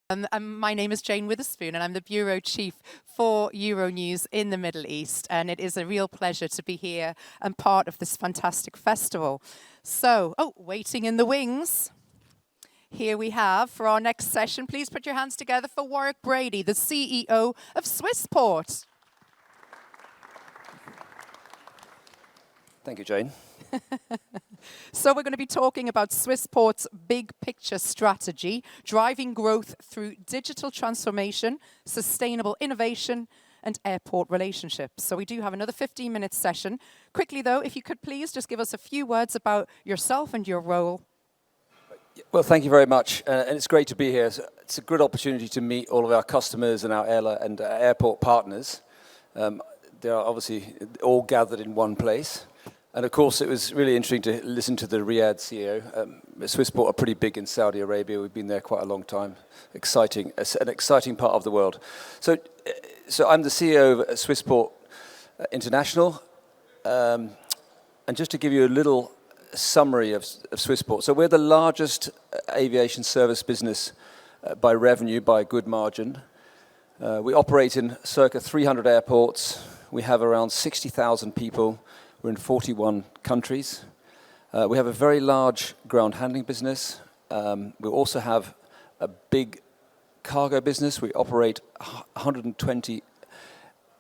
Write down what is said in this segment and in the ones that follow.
My name is Jane Witherspoon, and I'm the Bureau Chief for Euronews in the Middle East. And it is a real pleasure to be here and part of this fantastic festival. So, waiting in the wings. Here we have, for our next session, please put your hands together for Warwick Brady, the CEO of Swissport. Thank you, Jane. So we're going to be talking about Swissport's big picture strategy, driving growth through digital transformation, sustainable innovation, and airport relationships. So we do have another 15-minute session. Quickly, though, if you could please just give us a few words about yourself and your role. Well, thank you very much, and it's great to be here. It's a good opportunity to meet all of our customers and our airline and airport partners. They are obviously all gathered in one place. And of course, it was really interesting to listen to the Riyadh CEO. Swissport are pretty big in Saudi Arabia. We've been there quite a long time. Exciting, an exciting part of the world. So I'm the CEO of Swissport International. And just to give you a little summary of Swissport. So we're the largest aviation service business by revenue, by a good margin. We operate in circa 300 airports. We have around 60,000 people. We're in 41 countries. We have a very large ground handling business. We also have a big cargo business. We operate 120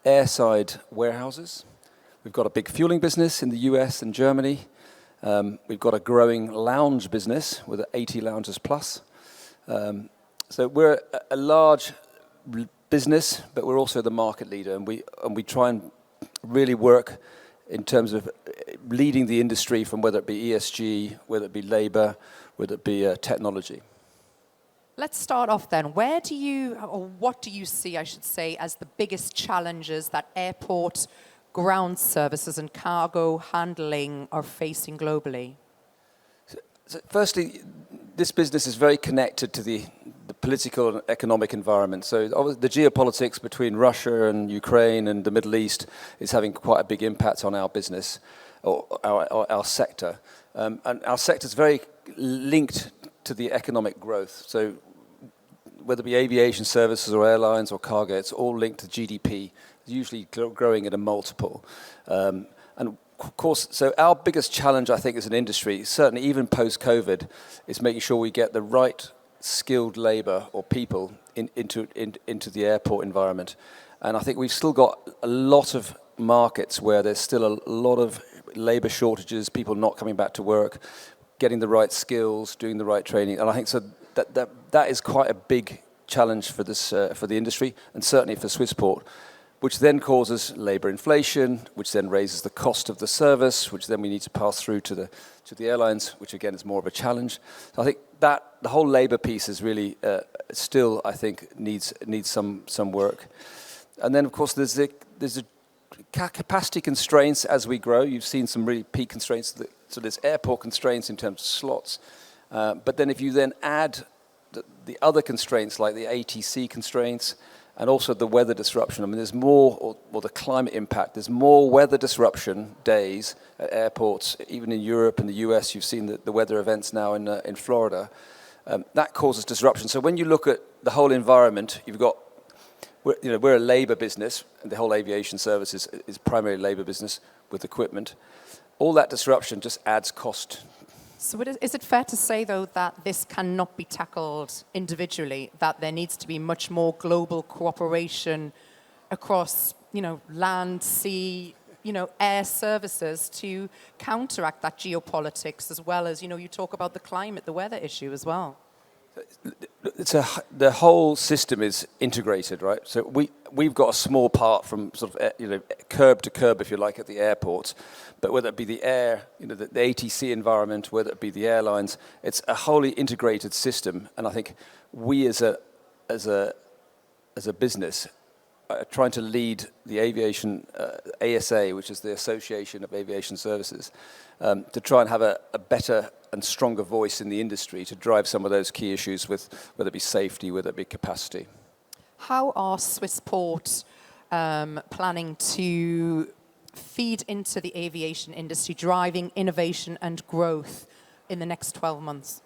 airside warehouses. We've got a big fueling business in the US and Germany. We've got a growing lounge business with 80 lounges plus. So we're a large business, but we're also the market leader, and we try and really work in terms of leading the industry from whether it be ESG, whether it be labor, whether it be technology. Let's start off then. What do you see, I should say, as the biggest challenges that airport ground services and cargo handling are facing globally? So firstly, this business is very connected to the political and economic environment. So the geopolitics between Russia and Ukraine and the Middle East is having quite a big impact on our business, or our sector. And our sector is very linked to the economic growth. So whether it be aviation services or airlines or cargo, it's all linked to GDP, usually growing at a multiple. And of course, so our biggest challenge, I think, as an industry, certainly even post-COVID, is making sure we get the right skilled labor or people into the airport environment. And I think we've still got a lot of markets where there's still a lot of labor shortages, people not coming back to work, getting the right skills, doing the right training. And I think so that is quite a big challenge for this for the industry, and certainly for Swissport, which then causes labor inflation, which then raises the cost of the service, which then we need to pass through to the airlines, which again is more of a challenge. So I think that the whole labor piece is really still, I think, needs some work. And then of course there's a capacity constraints as we grow. You've seen some really peak constraints. So there's airport constraints in terms of slots. But then if you then add the other constraints like the ATC constraints, and also the weather disruption. I mean, there's more, or the climate impact, there's more weather disruption days at airports, even in Europe and the US. You've seen the weather events now in Florida. That causes disruption. So when you look at the whole environment, we're a labor business, and the whole aviation service is primarily labor business with equipment. All that disruption just adds cost. So is it fair to say, though, that this cannot be tackled individually, that there needs to be much more global cooperation across, land, sea, air services to counteract that geopolitics, as well as, you talk about the climate, the weather issue as well? The whole system is integrated, right? So we've got a small part from sort of curb to curb, if you like, at the airports. But whether it be the air, the ATC environment, whether it be the airlines, it's a wholly integrated system. And I think we as a business are trying to lead the aviation ASA, which is the Association of Aviation Services, to try and have a better and stronger voice in the industry to drive some of those key issues with whether it be safety, whether it be capacity. How are Swissport planning to feed into the aviation industry, driving innovation and growth in the next 12 months?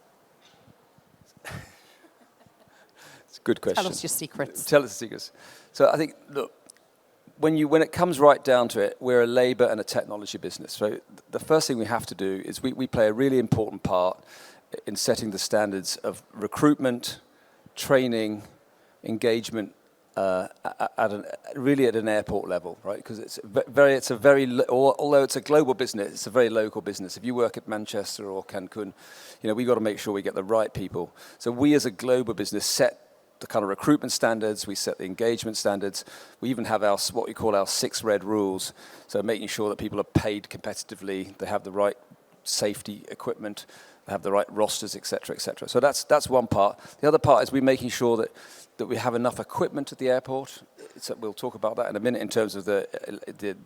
It's Good question. Tell us your secrets. Tell us the secrets. So I think, look, when it comes right down to it, we're a labor and a technology business. So the first thing we have to do is we play a really important part in setting the standards of recruitment, training, engagement, really at an airport level, right? Because although it's a global business, it's a very local business. If you work at Manchester or Cancun, we've got to make sure we get the right people. So we as a global business set the kind of recruitment standards, we set the engagement standards. We even have what we call our 6 red rules. So making sure that people are paid competitively, they have the right safety equipment, they have the right rosters, et cetera, et cetera. So that's one part. The other part is we're making sure that we have enough equipment at the airport. We'll talk about that in a minute in terms of the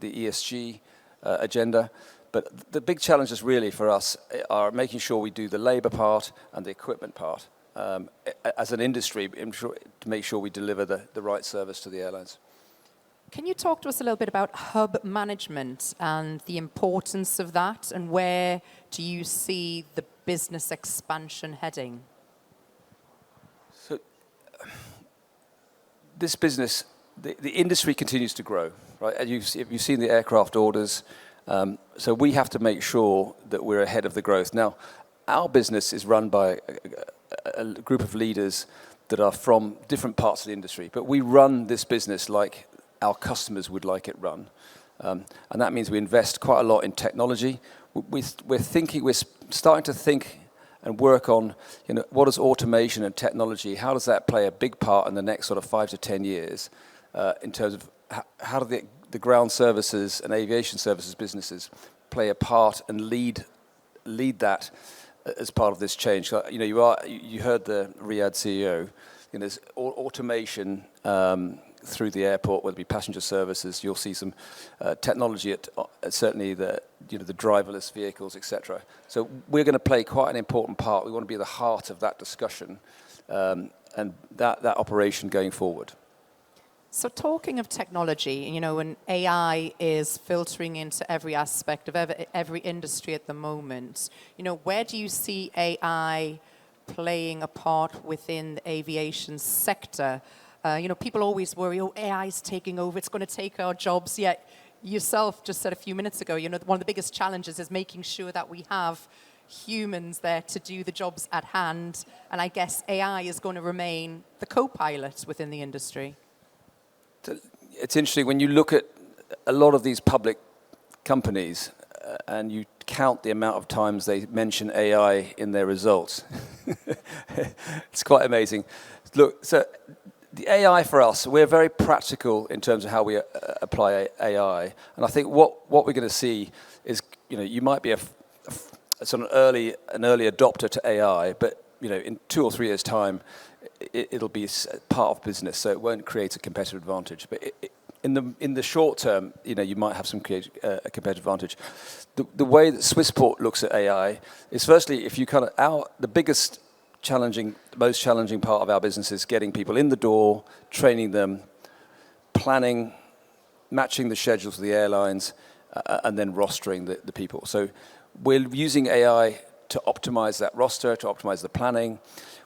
ESG agenda. But the big challenges really for us are making sure we do the labor part and the equipment part. As an industry, to make sure we deliver the right service to the airlines. Can you talk to us a little bit about hub management and the importance of that, and where do you see the business expansion heading? So this business, the industry continues to grow, right? As you've seen the aircraft orders, so we have to make sure that we're ahead of the growth. Now, our business is run by a group of leaders that are from different parts of the industry, but we run this business like our customers would like it run, and that means we invest quite a lot in technology. We're starting to think and work on, what is automation and technology? How does that play a big part in the next sort of 5 to 10 years, in terms of how do the ground services and aviation services businesses play a part and lead that as part of this change? You heard the Riyadh CEO. There's automation through the airport, whether it be passenger services. You'll see some technology at certainly the driverless vehicles, etc. So we're going to play quite an important part. We want to be at the heart of that discussion and that operation going forward. So talking of technology, when AI is filtering into every aspect of every industry at the moment, where do you see AI playing a part within the aviation sector? People always worry, AI is taking over, it's going to take our jobs. Yet yourself just said a few minutes ago, one of the biggest challenges is making sure that we have humans there to do the jobs at hand. And I guess AI is going to remain the co-pilot within the industry. It's interesting when you look at a lot of these public companies and you count the amount of times they mention AI in their results. It's quite amazing. Look, so the AI for us, we're very practical in terms of how we apply AI. And I think what we're going to see is, you might be a sort of an early adopter to AI, but in 2 or 3 years' time, it'll be part of business, so it won't create a competitive advantage. But in the short term, you might have some a competitive advantage. The way that Swissport looks at AI is, firstly, if you the biggest most challenging part of our business is getting people in the door, training them, planning, matching the schedules of the airlines, and then rostering the people. So we're using AI to optimize that roster, to optimize the planning.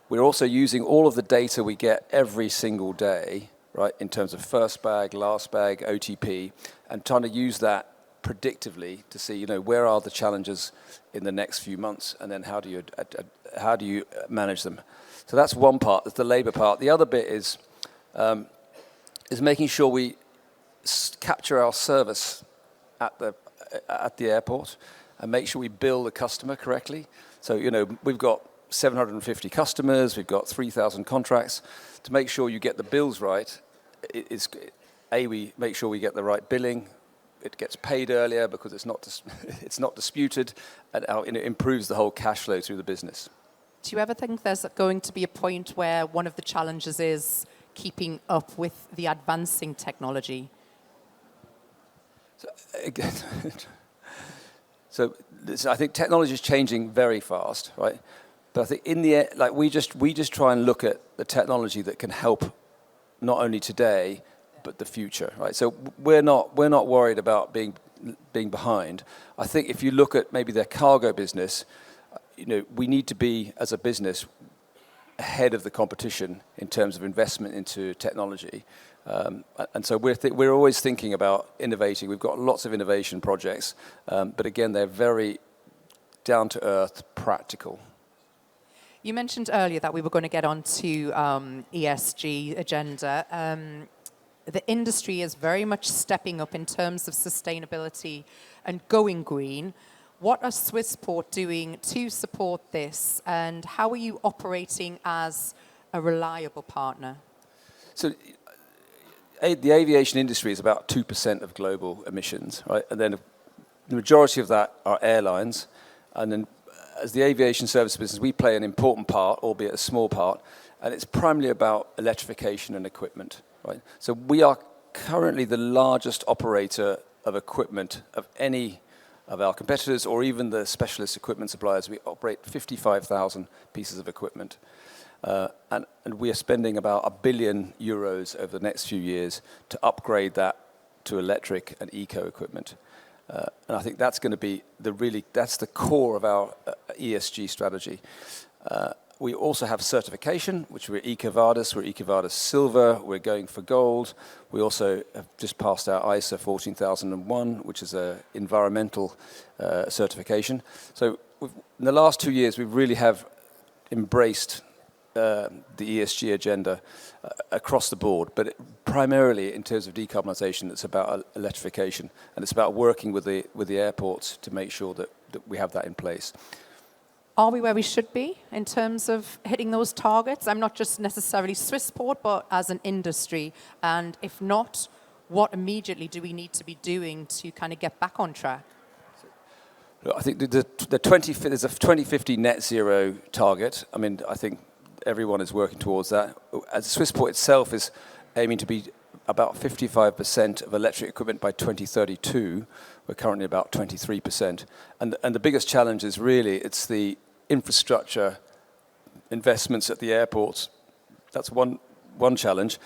We're also using all of the data we get every single day, right, in terms of first bag, last bag, OTP, and trying to use that predictively to see, where are the challenges in the next few months, and then how do you manage them? So that's one part. That's the labor part. The other bit is making sure we capture our service at the airport and make sure we bill the customer correctly. So we've got 750 customers, we've got 3,000 contracts. To make sure you get the bills right, we make sure we get the right billing. It gets paid earlier because it's not disputed, and it improves the whole cash flow through the business. Do you ever think there's going to be a point where one of the challenges is keeping up with the advancing technology? So I think technology is changing very fast, right? But I think in the end, we just try and look at the technology that can help not only today but the future, right? So we're not worried about being behind. I think if you look at maybe their cargo business, we need to be, as a business, ahead of the competition in terms of investment into technology. And so we're always thinking about innovating. We've got lots of innovation projects, but again, they're very down-to-earth, practical. You mentioned earlier that we were going to get on to ESG agenda. The industry is very much stepping up in terms of sustainability and going green. What are Swissport doing to support this, and how are you operating as a reliable partner? So the aviation industry is about 2% of global emissions, right? And then the majority of that are airlines. And then as the aviation service business, we play an important part, albeit a small part, and it's primarily about electrification and equipment, right? So we are currently the largest operator of equipment of any of our competitors or even the specialist equipment suppliers. We operate 55,000 pieces of equipment. And we are spending about €1 billion over the next few years to upgrade that to electric and eco equipment. And I think that's going to be that's the core of our ESG strategy. We also have certification, which we're EcoVadis. We're EcoVadis Silver. We're going for gold. We also have just passed our ISO 14001, which is an environmental certification. So in the last 2 years, we really have embraced the ESG agenda across the board, but primarily in terms of decarbonisation, it's about electrification, and it's about working with the airports to make sure that we have that in place. Are we where we should be in terms of hitting those targets? I'm not just necessarily Swissport, but as an industry. And if not, what immediately do we need to be doing to kind of get back on track? I think there's a 2050 net zero target. I mean, I think everyone is working towards that. As Swissport itself is aiming to be about 55% of electric equipment by 2032. We're currently about 23%. And the biggest challenge is really, it's the infrastructure investments at the airports. That's one challenge.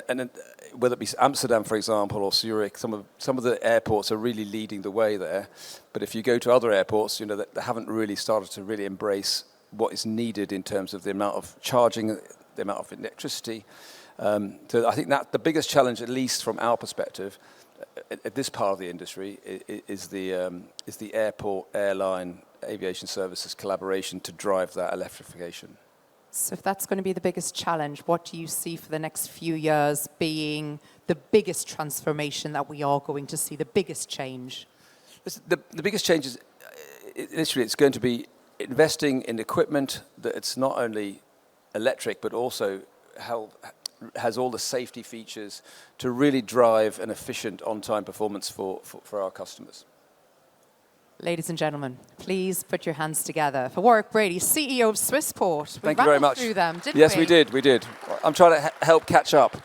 And whether it be Amsterdam, for example, or Zurich, some of the airports are really leading the way there. But if you go to other airports, you know, they haven't really started to really embrace what is needed in terms of the amount of charging, the amount of electricity. So I think that the biggest challenge, at least from our perspective, at this part of the industry, is the airport, airline, aviation services collaboration to drive that electrification. So if that's going to be the biggest challenge, what do you see for the next few years being the biggest transformation that we are going to see, the biggest change? The biggest change is, literally, it's going to be investing in equipment that it's not only electric, but also has all the safety features to really drive an efficient on-time performance for our customers. Ladies and gentlemen, please put your hands together for Warwick Brady, CEO of Swissport. Thank you very much. Through them, didn't yes, we? we did. I'm trying to help catch up.